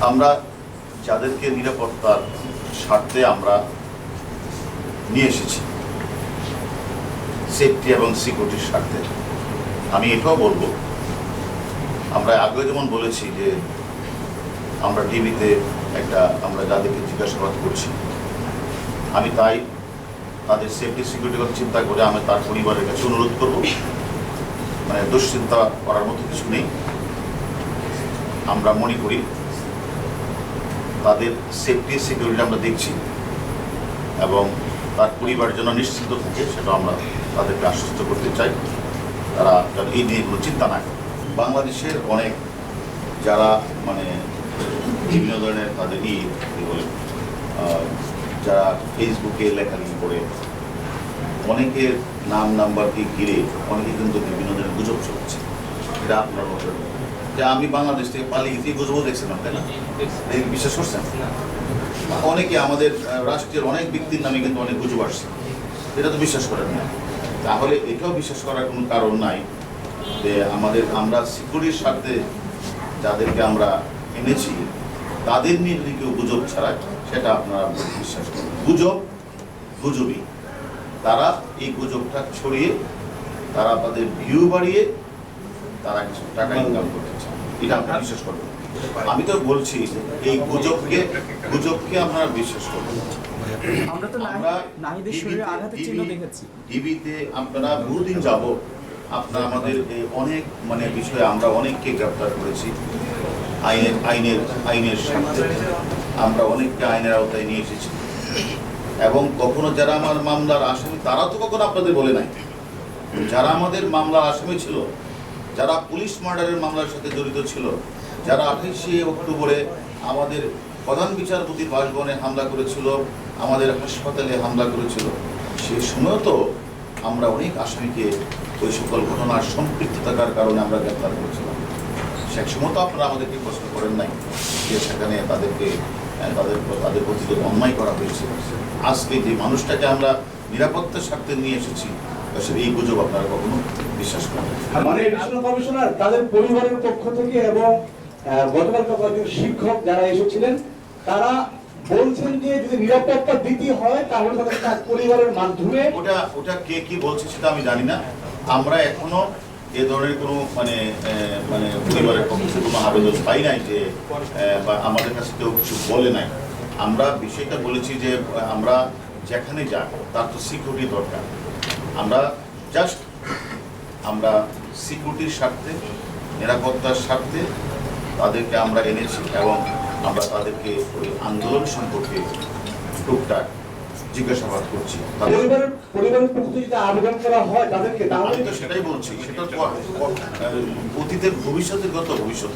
আমরা যাদেরকে নিরাপত্তার স্বার্থে আমরা নিয়ে এসেছি, সেফটি এবং সিকিউরিটির স্বার্থে, আমি এটাও বলবো, আমরা আগে যেমন বলেছি যে আমরা টিভিতে আমরা যাদেরকে জিজ্ঞাসাবাদ করছি, আমি তাই তাদের সেফটি সিকিউরিটির কথা চিন্তা করে আমি তার পরিবারের কাছে অনুরোধ করব, মানে দুশ্চিন্তা করার মতো কিছু নেই। আমরা মনে করি তাদের সেফটি সিকিউরিটি আমরা দেখছি এবং তার পরিবারের জন্য নিশ্চিন্ত থাকে, সেটা আমরা তাদেরকে আশ্বস্ত করতে চাই। তারা যেন এই নিয়ে কোনো চিন্তা না করে। বাংলাদেশের অনেক যারা মানে বিভিন্ন ধরনের তাদের কী বলে যারা ফেসবুকে লেখালেখি করে অনেকের নাম নাম্বারকে ঘিরে অনেকে কিন্তু বিভিন্ন ধরনের গুজব চলছে। এটা আপনার মতো যে আমি বাংলাদেশ থেকে পালিয়ে গেছি গুজবও দেখছিলাম, তাই না? বিশ্বাস করছেন? অনেকে আমাদের রাষ্ট্রের অনেক ব্যক্তির নামে কিন্তু অনেক গুজব আসছে, এটা তো বিশ্বাস করেন না। তাহলে এটাও বিশ্বাস করার কোনো কারণ নাই যে আমরা সিকিউরিটির স্বার্থে যাদেরকে আমরা এনেছি তাদের নিয়ে যদি কেউ গুজব ছাড়ায়, সেটা আপনারা বিশ্বাস করেন। গুজবই তারা এই গুজবটা ছড়িয়ে তারা তাদের ভিউ বাড়িয়ে তারা কিছু টাকা ইনকাম করতে চায়, এটা আপনারা বিশ্বাস করবেন। আমি তো বলছি এই গুজবকে আপনারা বিশ্বাস করবেন। আমরা টিভিতে আপনারা বহুদিন যাব আপনারা আমাদের অনেক মানে বিষয়ে আমরা অনেককে গ্রেপ্তার করেছি, আইনের সাথে আমরা অনেককে আইনের আওতায় নিয়ে এসেছি এবং কখনো যারা আমার মামলার আসামি তারা তো কখনো আপনাদের বলে নাই, যারা আমাদের মামলার আসামি ছিল, যারা পুলিশ মার্ডারের মামলার সাথে জড়িত ছিল, যারা 28শে অক্টোবরে আমাদের প্রধান বিচারপতির বাসভবনে হামলা করেছিল, আমাদের হাসপাতালে হামলা করেছিল, সে সময় তো আমরা অনেক আসামিকে ওই সকল ঘটনার সম্পৃক্ত থাকার কারণে আমরা গ্রেপ্তার করেছিলাম। সে সময় তো আপনারা আমাদেরকে প্রশ্ন করেন নাই যে সেখানে তাদের প্রতি যে অন্যায় করা হয়েছে। আজকে যে মানুষটাকে আমরা নিরাপত্তার স্বার্থে নিয়ে এসেছি, এই গুজব আপনারা কখনো বিশ্বাস করেন। মানে এডিশনাল কমিশনার তাদের পরিবারের পক্ষ থেকে এবং গতকালকে কয়েকজন শিক্ষক যারা এসেছিলেন তারা বলছেন যে যদি নিরাপত্তা দিতে হয় তাহলে তাদের পরিবারের মাধ্যমে ওটা কে কি বলছে সেটা আমি জানি না। আমরা এখনো এ ধরনের কোনো মানে পরিবারের পক্ষ থেকে কোনো আবেদন পাই নাই যে বা আমাদের কাছে কেউ কিছু বলে নাই। আমরা বিষয়টা বলেছি যে আমরা যেখানে যাই তার তো সিকিউরিটি দরকার। আমরা সিকিউরিটির স্বার্থে, নিরাপত্তার স্বার্থে তাদেরকে আমরা এনেছি এবং আমরা তাদেরকে ওই আন্দোলন সম্পর্কে টুকটাক জিজ্ঞাসাবাদ করছি। পরিবারের পক্ষ থেকে যদি আবেদন করা হয় তাদেরকে, আমি তো সেটাই বলছি, সেটা অতীতের ভবিষ্যতের গত ভবিষ্যৎ